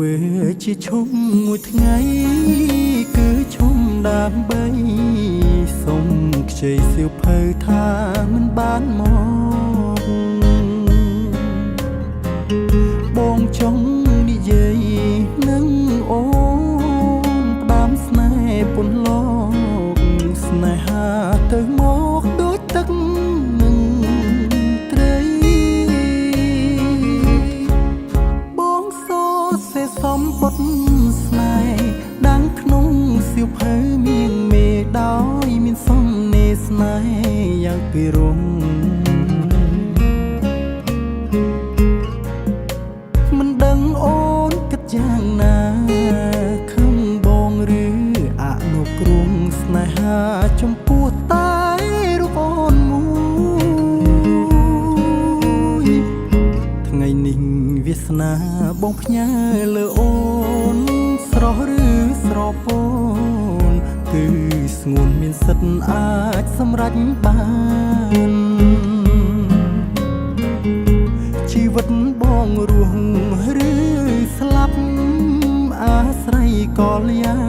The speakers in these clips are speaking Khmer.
ធ្វើជាឈុំមួយថ្ងៃគឺឈុំដើម្បីសុំខ្ចីសៀវភៅថាមិនបានមកបងចង់និយាយនឹងអូនផ្ដាំស្នេហ៍ពន្លកស្នេហាទៅមកដូចទឹកនឹងត្រីបងសរសេរសំបុត្រស្នេហ៍ដាំងក្នុងសៀវភៅមានមេដោយមានសំណេរស្នេហ៍យ៉ាងពិរងមិនដឹងអូនគិតយ៉ាងណាខឹងបងឬអនុគ្រងស្នេហាចំពោះតែរូបអូនមួយថ្ងៃនេះវាសនាបងផ្ញើលើអូនស្រស់ឬស្រពូនគឺស្ងួនមានសិទ្ធអាចសម្រេចបានជីវិតបងរស់ឬស្លាប់អាស្រ័យកលយា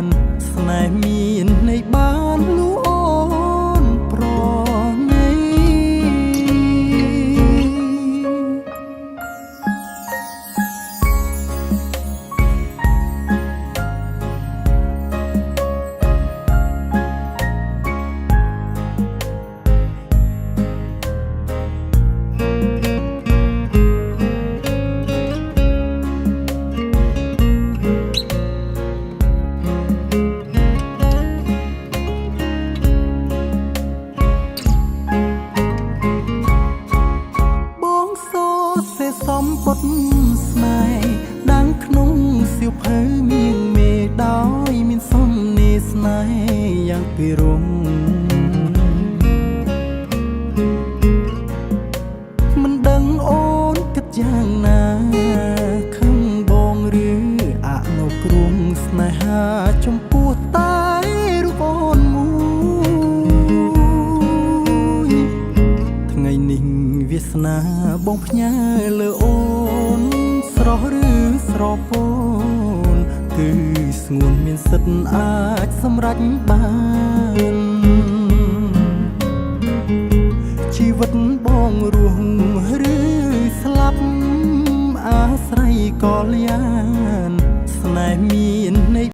នស្នេហ៍មានន័យបានលូអូនប្រណីសំបុត្រស្នេហ៍ដាំងក្នុងសៀវភៅមានមេដោយមានសំណេរស្នេហ៍យ៉ាងពិរងមិនដឹងអូនគិតយ៉ាងណាខឹងបងឬអនុគ្រងស្នេហាចំពោះតែរូបអូនមួយថ្ងៃនេះវាសនាបងផ្ញើលើអូនស្រស់ឬស្រពូនគឺស្ងួនមានសិទ្ធអាចសម្រេចបានជីវិតបងរស់ឬស្លាប់អាស្រ័យកលយានស្នេហ៍មានន័យ